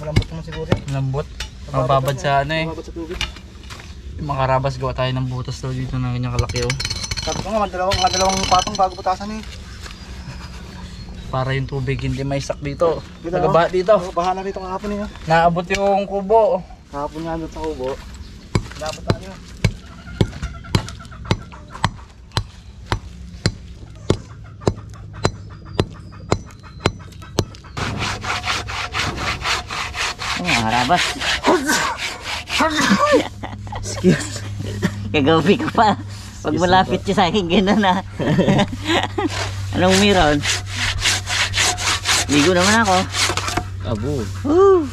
Malambot naman siguro yan. Lambot. Mababad sa ano eh. Mababad sa tubig. Yung mga karabas, gawa tayo ng butas daw dito na ganyang kalaki oh. Sabi ko nga, mga dalawang patong bago butasan eh. Para yung tubig hindi may sak dito. Dito, Nagabaha dito. Baha na rito kahapon eh. Naabot yung kubo. Kahapon nga doon sa kubo. Naabot na yun. Harabas. Excuse. Kagabi ka pa. Pag malapit siya sa akin, gano'n na. Anong meron? Ligo naman ako. Abo. Woo!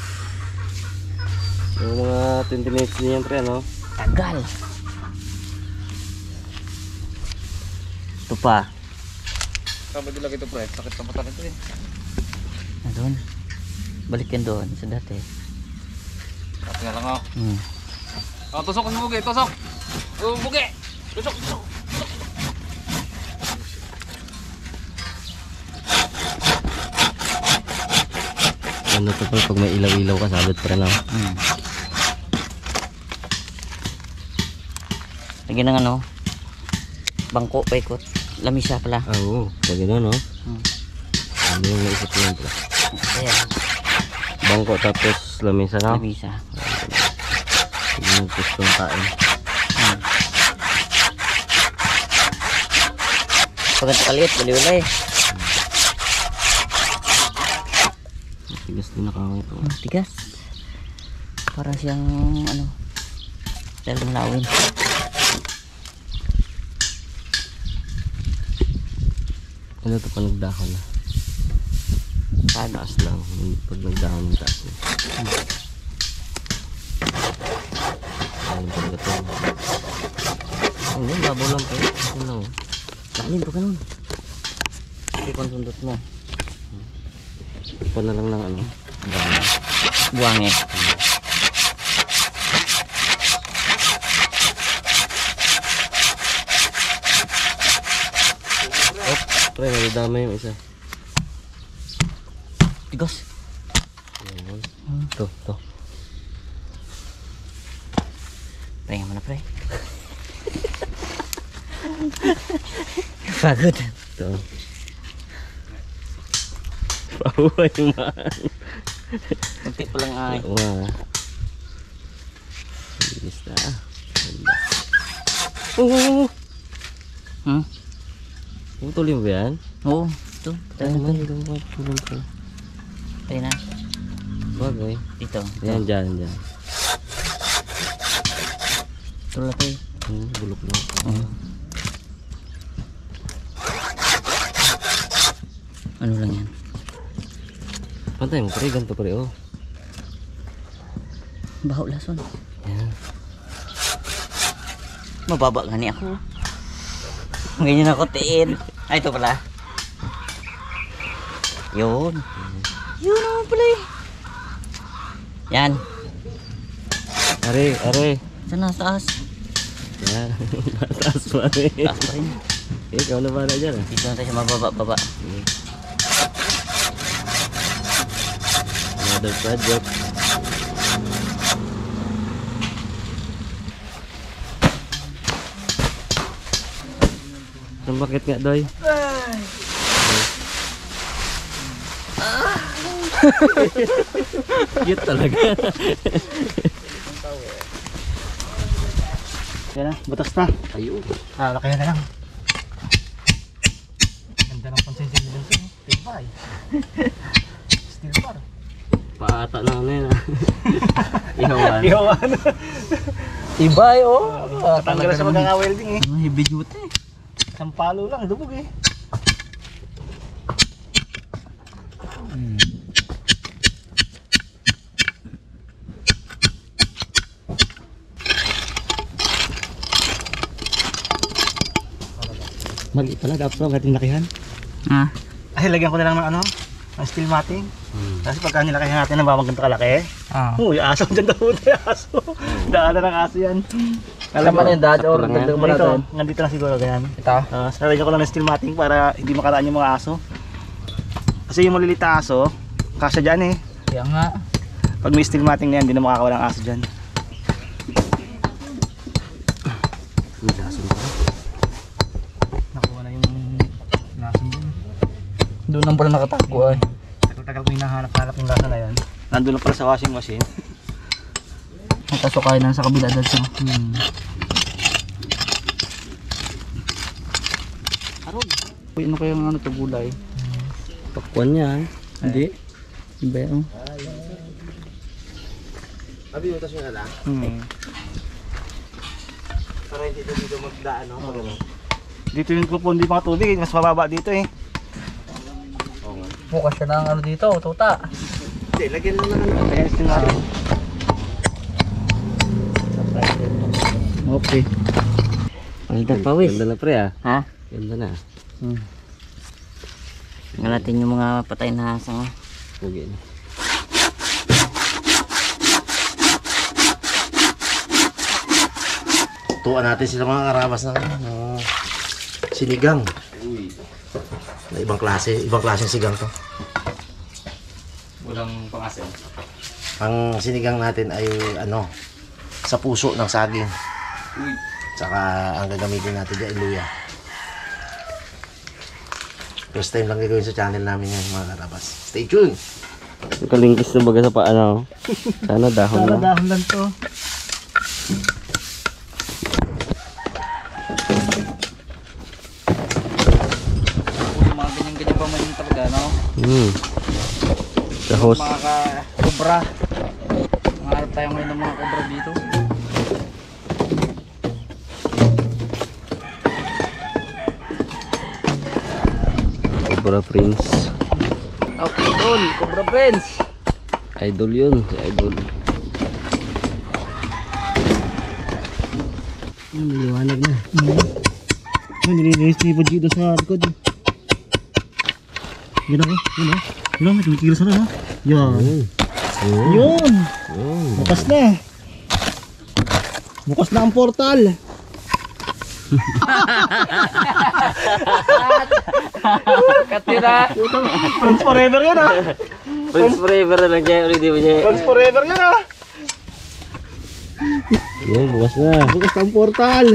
Yung mga 20 minutes niyan pre, no? Tagal. Ito pa. Sabi nila ito pre, sakit na mata nito eh. Doon. Balik yan doon sa dati. Sakit na lang oh. Oh, tusok ang bugi, tusok! Bugi! Tusok, tusok! Ano to pag may ilaw-ilaw ka sabit pa rin lang. Lagyan ng ano, bangko, paikot. Lamisa pala. Oo, pag gano'n no? Ano yung naisip ko yun pala? Ayan, Bangko tapos lamisa na? lamisa. Yung gustong kain. Pag ito kaliit, baliwala eh. Tigas din nakawin ito. Tigas. Para siyang ano, lalong lawin. Ano ito pa nagdahon na? Taas lang. Pag nagdahon ng taas na. Ayun pag ito. Ayun, babaw lang po. Ayun lang. Lalim pa ganun. Hindi kung sundot mo. Ipan na lang ng ano. Dahon. Buwang eh. Pre, nadadama yung isa. Tigas. Ayun. Ito. Pre, mana pre? Pagod. Ito. Pahuhay man. Kunti pa lang ay. Oo nga. Bilis na. Oo. Yung tuloy mo ba yan? Oo, ito. Ay naman, yung mga tulong ko. Tayo na. Bagay. Dito. Yan, dyan. Ito lang tayo. Bulok na. Ano lang yan? Pantay mo pare, ganito pare oh. Baho lason. Yan. Mababa gani ako. Ganyan ako tiin. Ay, ito pala. Yun. Yun naman pala eh. Yan. Are. Saan na taas? Yan. Taas pa rin. Taas pa rin. Ikaw na ba na dyan? Dito na tayo sa mababa-baba. Another project. Ang bakit nga doy? Cute talaga. Yan na, butas na. Ayun. Lakayan na lang. Ganda ng pansensibilidad ko. Tibay. Steel bar. Paata na ano yun ah. Ihawan. Ihawan. Tibay oh. Tatanggal sa magkaka-welding eh. Heavy duty. Isang palo lang, dubog eh. Mali pala, dapat lang natin lakihan. Ay, lagyan ko na lang ng ano, ng steel matting. Kasi pagka nilakihan natin ng ganito kalaki, uy, aso dyan daw tayo, aso. Daanan ng aso yan. Alam mo na yung dad or dagdag mo natin? Nandito lang siguro, ganyan. Ito? Nalagyan ko lang ng steel matting para hindi makaraan yung mga aso. Kasi yung maliliit na aso, kasya dyan eh. Kaya nga. Pag may steel matting na yan, hindi na makakawala ng aso dyan. Nakuha na yung lason dyan. Doon lang pala nakatago ay. Tagal-tagal ko hinahanap-hanap yung lasa na yan. Nandun lang pala sa washing machine. Natasok kayo na sa kabila dad sa. Aron. Uy, ano kaya ang ano to gulay? Pakwan yan. Hindi. Iba yun. Abi, utas yung ala. Para hindi dito magdaan, no? Dito yung pupundi mga tubig, mas mababa dito eh. Bukas siya ng ano dito, tuta. Hindi, lagyan mo na lang. Ayan, steel matting. Okay. Ganda pawis. Ganda na pre ah. Ha? Ganda na. Tingnan natin yung mga patay na hasang. Pugi na. Tuwan natin sila mga karabas ng sinigang. Na ibang klaseng sigang to. Walang pangasin. Ang sinigang natin ay ano, sa puso ng saging. Tsaka ang gagamitin natin dyan ay luya. First time lang gagawin sa channel namin yan mga karabas. Stay tuned! Kalingkis na baga sa paano. Sana dahon Sana na. dahon lang to. Yung mga ganyan-ganyan pa man yung talaga, no? Sa host. Mga ka-cobra. Maharap tayo ngayon ng mga cobra dito. Cobra Prince. Okay, idol. Cobra friends. Idol yun. Si Idol. Liwanag na. Nililinis ni Baji doon sa likod. Yan ako. Yan o. Yan o. May tumikilos na no. Yan. Yun. Bukas na. Bukas na ang portal. Katira. Friends forever yan ah. Prince forever na lang dyan. Ulit di ba niya? Friends forever yan ah. Yun, bukas na. Bukas na ang portal.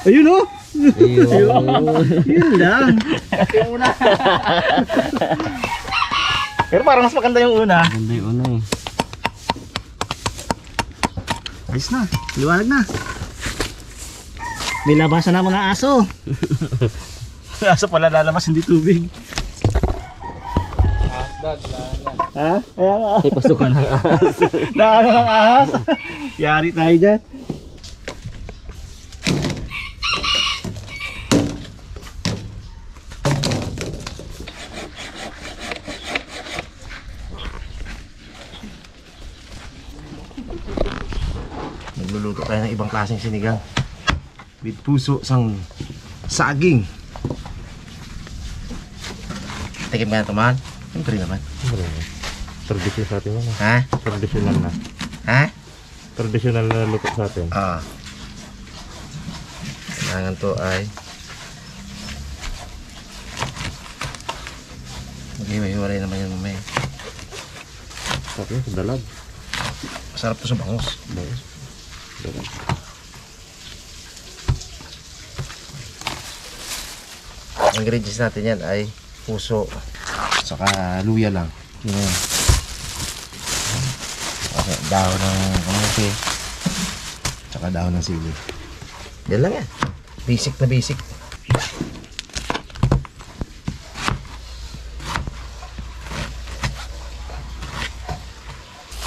Ayun o. Ayun. Yun lang. Pero parang mas maganda yung una. Ganda yung una eh. Ayos na. Liwanag na. May labasan na mga aso. Aso pala lalabas, hindi tubig. Ha? Kaya nga. Ay, pasukan ng ahas. Nakano ng ahas. Yari tayo dyan. Nagluluto tayo ng ibang klaseng sinigang. With puso sang saging. Tikim ka na ito, man? Siyempre naman. Tradisyon sa atin yan. Ha? Tradisyonal na. Ha? Tradisyonal na luto sa atin. Ah. Kailangan to ay mag-iwa-iwalay naman yan mamaya. Sarap yun sa dalag. Masarap to sa bangus. Bangus. Dalag. Ang ingredients natin yan ay puso saka luya lang. Yun na yan. Okay, dahon ng kamote saka dahon ng sili. Yan lang yan. Basic na basic.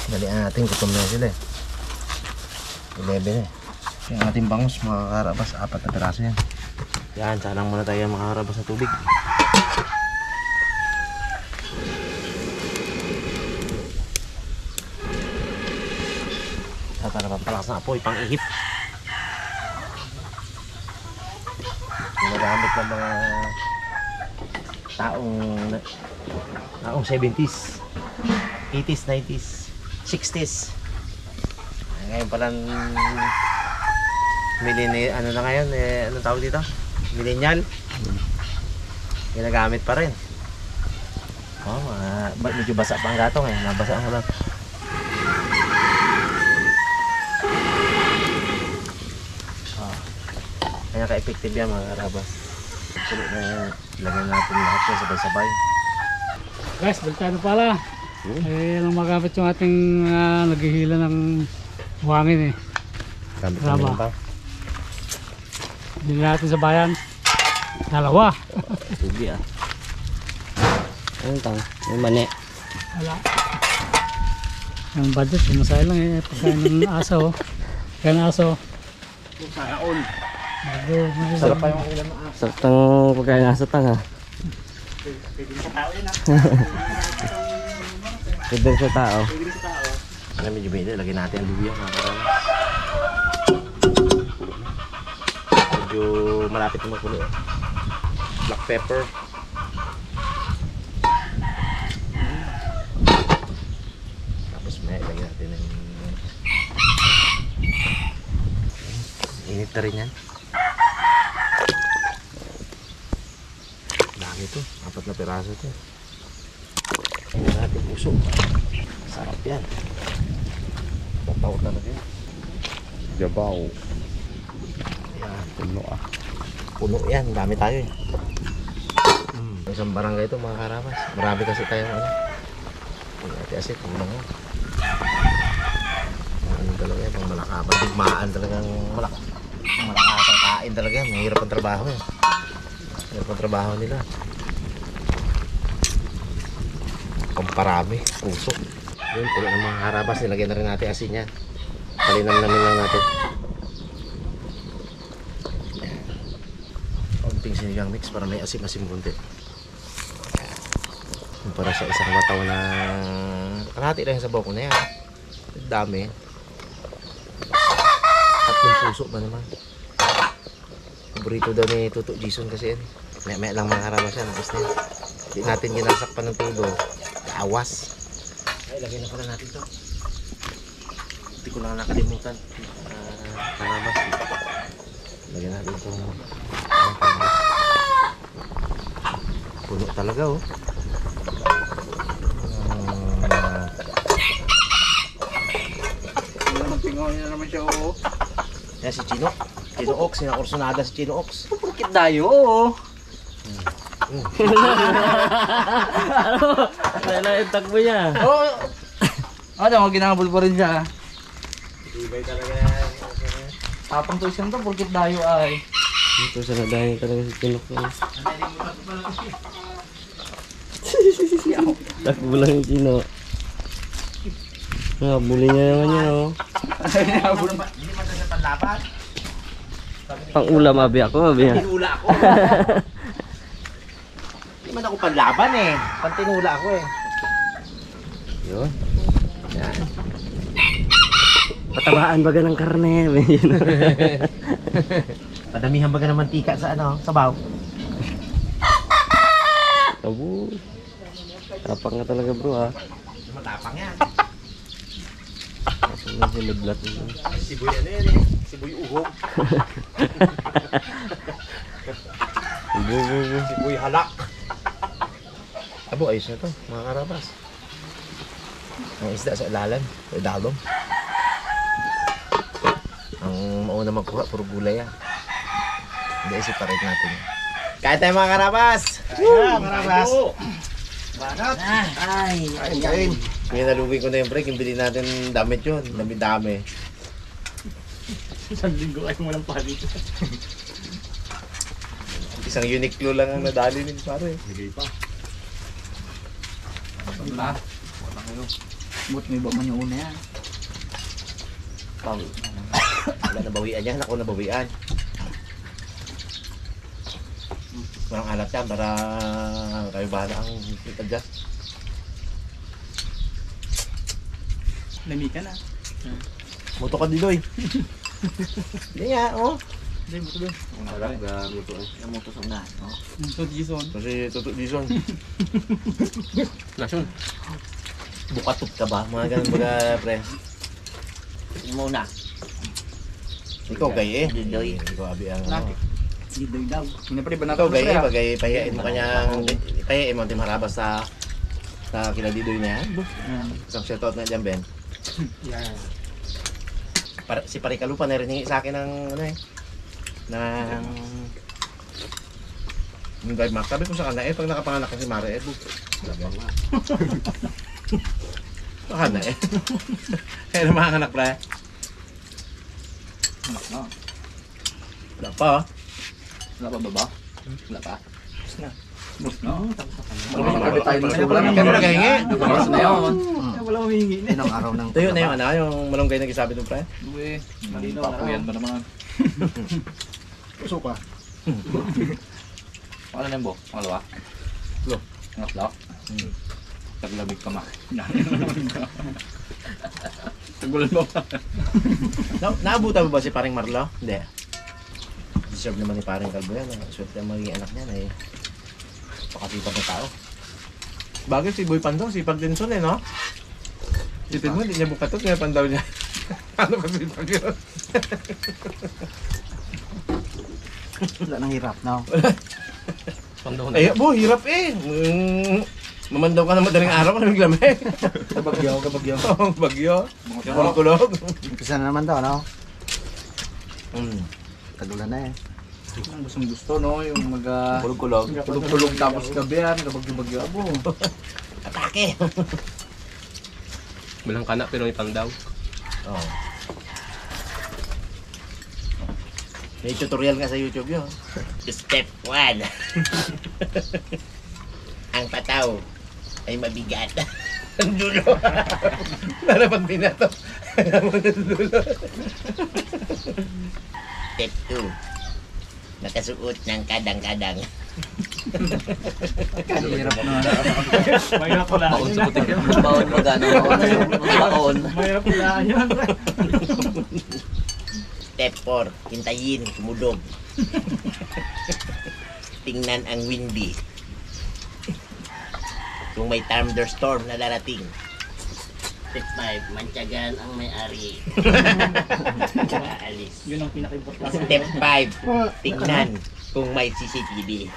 Dalian natin, gutom na sila eh. 11 eh. Yung ating bangus, mga karabas, 4 na piraso yan. Yan, sanang muna tayo makakarabas sa tubig. Para pampalakas na apoy, pang-ihip. Ginagamit ng mga taong 70s, 80s, 90s, 60s. Ngayon palang ano na ngayon, anong tawag dito? Millennial. Ginagamit pa rin. Medyo basa pa ang gatong eh. Nabasa ang ulan. Kaya ka-effective yan mga karabas. Sulit na yan. Ilagay natin lahat yan sabay-sabay. Guys, balitado pala. Nang magamit yung ating naghihila ng buhangin eh. Gamit Raba. namin pa. Hindi natin sa bayan. Dalawa. Tubi ah. Ayun tang, may mani. Wala. Ang budget, sumasaya lang eh. Pagkain ng aso. Pagkain ng aso. Sana all. Bago, may Sarap pa yung ulam ng aso. Sarap tang pagkain nasa tang ha. Pwede sa tao yun ha. Pwede sa tao. Pwede sa tao. Ano medyo medyo. Lagyan natin ang luya mga karabas. Medyo malapit na makulo. Black pepper. Tapos may lagyan natin ng init na rin yan. Dami to. 4 na piraso to. Lagyan natin puso. Sarap yan. Tapaw talaga yan. Jabaw. Yan. Puno ah. Puno yan, dami tayo eh. Isang barangay ito mga karabas. Marami kasi tayo ano. Ate asit, kulang mo. Ano talaga yan, pang malakaban. Digmaan talagang malakasang kain talaga yan. Mahirap ang trabaho eh. Mahirap ang trabaho nila. Pamparami, puso. Yun, puno ng mga karabas. Nilagyan na rin natin asin yan. Palinam-namin lang natin. Konting sinigang mix para may asim-asim konti. Para sa isang mataw na kalahati lang sa sabaw ko na yan. Dami. 3 puso ba naman. Paborito daw ni Tuto Jason kasi yan. May lang mga karabas yan. Tapos na yan. Hindi natin ginasakpan ng tubo. Awas. Ay, lagyan na pala natin to. Hindi ko lang nakalimutan. Karabas. Lagyan natin itong puno talaga oh. Pingaw niya naman siya oo. Yan si Chino. Chino Ox. Sinakursunada si Chino Ox. Purkit dayo oo. Wala yung takbo niya. Oo. Ano, ginabol pa rin siya. Ibay talaga yan. Tapang to isang to, purkit dayo ay. Dito sa nadahin talaga si Tinok na. Takbo lang yung Chino. Bully niya naman yun oh. Hindi man sa panlaban. Pang ulam abi ako, abi. Tinula ako. Hindi man ako panlaban eh. Pantinula ako eh. Yun. Yan. Patabaan baga ng karne. Padamihan ba ka ng mantika sa ano, sabaw? Abo. Tapang nga talaga bro ah. Matapang yan. Tapos na siliblat nito. Siboy ano yan eh. Siboy uhog. Bubu. Siboy halak. Abo, ayos na to, mga karabas. Ang isda sa ilalim, sa idalom. Ang mauna magkuha, puro gulay yan. Hindi, separate natin. Kaya tayo mga karabas! Mga karabas! Banat! Ay, Kain. Kaya nalugin ko na yung break, yung bili natin damit yun. Dami-dami. Isang linggo ay walang palit. Isang Uniqlo lang ang nadali nil pare. Sige pa. Diba? Buat may iba man yung una yan. Wala nabawian yan, ako nabawian. Walang alat yan para kayo bahala ang adjust. Lami ka na. Muto ka diloy. Hindi nga, oh. Hindi mo tuloy. Wala, gamuto eh. yung moto sa unahan, no? So, Jason. Kasi Tuto Jason. Lason. Bukatot ka ba? Mga ganun baga, pre. Muna. Ikaw gay eh. Didoy. Ikaw abi ang Laki. ano. Didoy daw. Hindi pa rin ba Ikaw natin gay eh. Bagay pahiyain mo kanyang, pahiyain mo ang timarabas sa Sa kila Didoy na yan. Isang shoutout na dyan, Ben. Si Parikalu pa narinig sa akin ng ano eh. Ng yung drive mark. Sabi ko sa kanya, pag nakapanganak ka si Mare, baka na eh. Kaya na mga anak, pre. Wala pa, oh. Wala pa ba? Wala pa. Marami tayo ng sulang. Kaya mo naghahingi. Oras na yun. Wala humingi na. Inang araw ng... Ito yun na yung ano, yung malunggay na gisabi ng pre. Uwe, papuyan pa naman. Puso ka. Ano na yung bo? Pangalawa? Lo. Pangatlo? Taglamig ka ma. Tagulan mo pa. Naabutan mo ba si paring Marlo? Hindi. Deserve naman ni paring Kalbo yan. Swerte ang magiging anak niya na eh. Pakasipag na tao. Bagay si Boy Pandaw, sipag din son eh, no? Sipin mo, hindi niya bukatot, ngayon Pandaw niya. Ano ba sipag yun? Wala nang hirap, no? Ay, bo, hirap eh. Mamandaw ka na madaling araw, ano yung lamig? Kabagyo. Oo, bagyo. Kulog-kulog. Umpisa na naman daw, no? Tagulan na eh. Ang gustong gusto, no? Yung kulog-kulog. Kulog-kulog tapos gabihan, kabagyo-bagyo. Abo. Atake! Walang kana pero may pandaw. Oo. May tutorial nga sa YouTube yun. Step 1. Ang pataw ay mabigat. Ang dulo. Para pag binato. Ang dulo. Step 2. Nakasuot ng kadang-kadang. Hirap na. Mahirap pala. Baon sa putik. Baon mo gano'n. Baon. Mahirap pala yun. Step 4. Hintayin, kumudog. Tingnan ang windy. Kung may thunderstorm na darating. Step 5. Mantyagan ang may-ari. Alis. Yun ang pinaka-importante. Step 5. Tingnan kung may CCTV.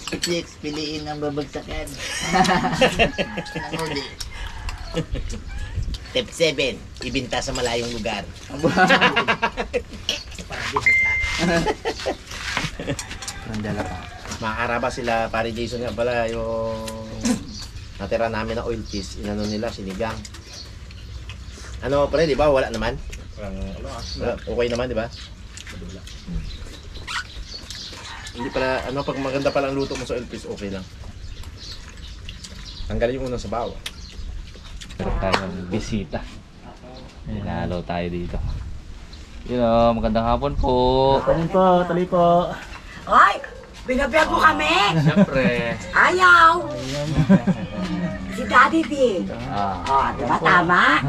6, piliin ang babagsakan. Ang huli. Step 7. Ibinta sa malayong lugar. Randala pa. Makakaraba sila, pare Jason nga pala, yung natira namin na oil cheese, inano nila, sinigang. Ano pala, di ba? Wala naman? Wala, okay naman, di ba? Hindi pala, ano, pag maganda pala ang luto mo sa oil cheese, okay lang. Tanggalin yung unang sabaw. Meron tayong bisita. Nalo tayo dito. Yun o, magandang hapon po. Tuloy po. Ay! Binabiyag mo kami! Siyempre. Ayaw! Si Daddy D. Oh, diba tama?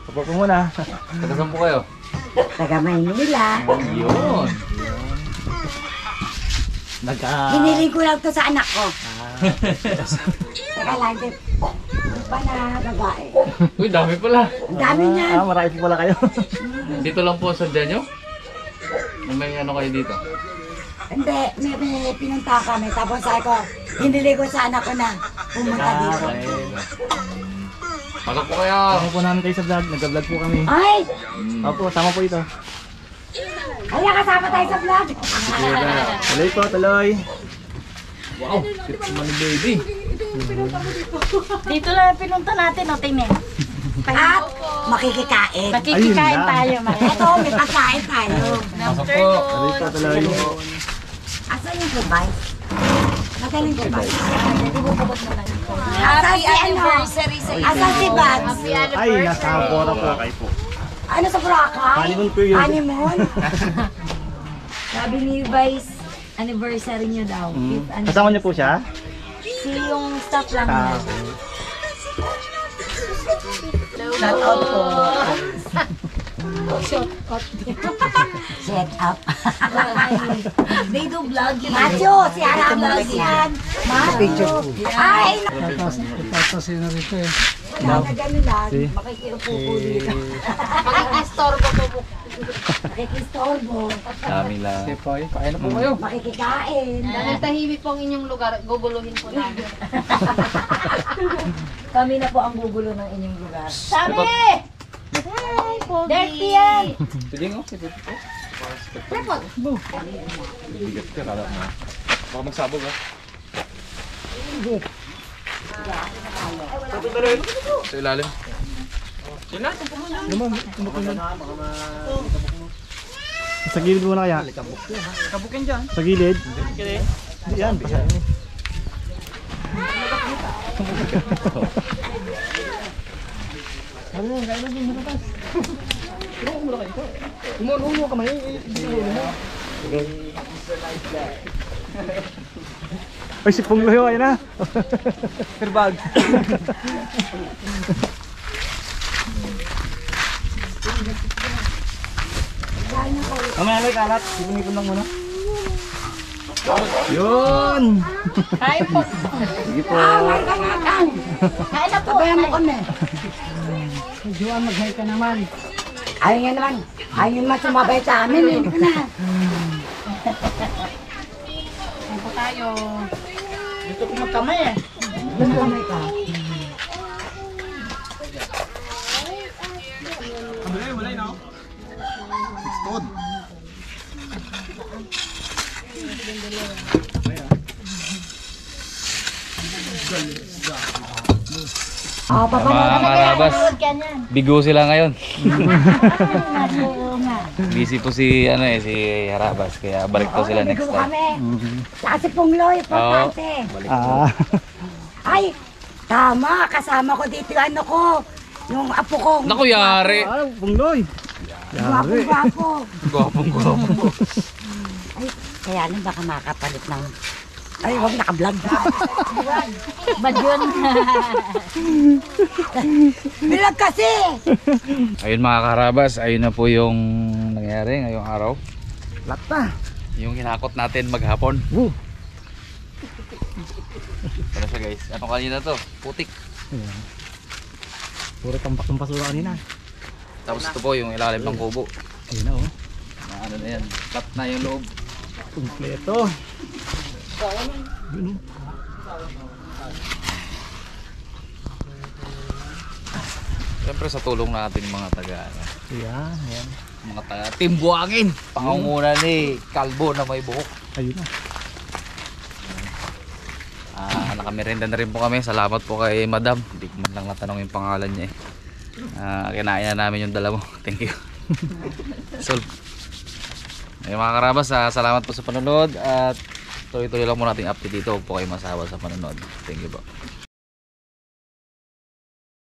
Upo po muna. Tagasan po kayo. Taga Maynila. Yun. Hiniling ko lang to sa anak ko. Teka lang, din. Pa na babae. Uy, dami pala. Ang dami niyan. Marami po pala kayo. Dito lang po sa dyan nyo? May ano kayo dito? Hindi, may pinunta kami. Tapos sabi ko, hinili ko sa anak ko na pumunta dito. Pasok po kayo. Sama po namin kayo sa vlog. Nag-vlog po kami. Ay! Opo, sama po ito. Kaya kasama tayo sa vlog. Tuloy po, tuloy. Wow, cute naman ni baby. Dito lang yung pinunta natin, o tingnan. At makikikain. Makikikain tayo, Maya. Ito, may pagkain tayo. Pasok po. Tuloy po, tuloy. Asan yung kubay? Magaling kubay. Happy Asa si ano? anniversary sa inyo. Asan si Bags? Happy Ay, anniversary. nasa Bora po. Ano sa Boracay? Honeymoon period. Honeymoon? Sabi ni Vice, anniversary niyo daw. Fifth anniversary. Kasama niyo po siya? Si yung staff lang niya. Shout out po. Set up. They do vlogging. Matthew, si Aramos yan. Matthew. Ay, Ipapasino rito eh. nakagano lang. Makikiupo-upo dito. Makikistorbo po po. Makikistorbo. Dami lang. Makikikain. Dahil tahimik po ang inyong lugar, guguluhin po namin. Kami na po ang gugulo ng inyong lugar. Sabi! Hi, Pogi! Dirty yan! Sige nga, sige po. Repot! Bigat ka, kala mo. Baka magsabog ha. Sa ilalim. Sa gilid muna kaya? Kabukin dyan. Sa gilid? Yan, basa. Umulo ka man. Ay, si Pungloyo, ayun na. Perbag. Mamaya may kalat. Ipon lang muna. Yun! Kain po! Sige po. Kain na po! Sabayan mo kami. Juan, mag-hi ka naman. Ayaw nga naman. Ayaw nga naman sumabay sa amin. Hindi ko na. Kain po tayo. Gusto ko magkamay eh. Magkamay ka. Oh, Mga karabas, ka niyan. bigo sila ngayon. Oo nga. Busy po si si Harabas, kaya balik po sila next time. Kami. Saka si Pungloy, importante. Ah. Ay, tama. Kasama ko dito yung ano ko. Yung apo ko. Naku, yari! Ah, Pungloy. Gwapo-gwapo. Gwapong-gwapo. Ay, kaya lang baka makapalit ng... Ay, huwag naka-vlog. Bad yun. Vlog kasi! Ayun mga karabas, ayun na po yung nangyari ngayong araw. Lata. Yung hinakot natin maghapon. Ano siya guys? Ano kanina to? Putik. Puro tambak ng basura kanina. Tapos ito po yung ilalim ng kubo. Ayun na oh. Na ano na yan. Flat na yung loob. Kompleto. Yun oh. Siyempre sa tulong natin yung mga taga Yan, yan. mga taga Timbuangin. Pangunguna ni Kalbo na may buhok. Ayun na. Nakamerenda na rin po kami. Salamat po kay Madam. Hindi ko man lang natanong yung pangalan niya eh. Kinain na namin yung dala mo. Thank you. So, ayun mga karabas, salamat po sa panonood at tuloy-tuloy lang mo nating update dito. Huwag po kayo masawa sa panonood. Thank you po.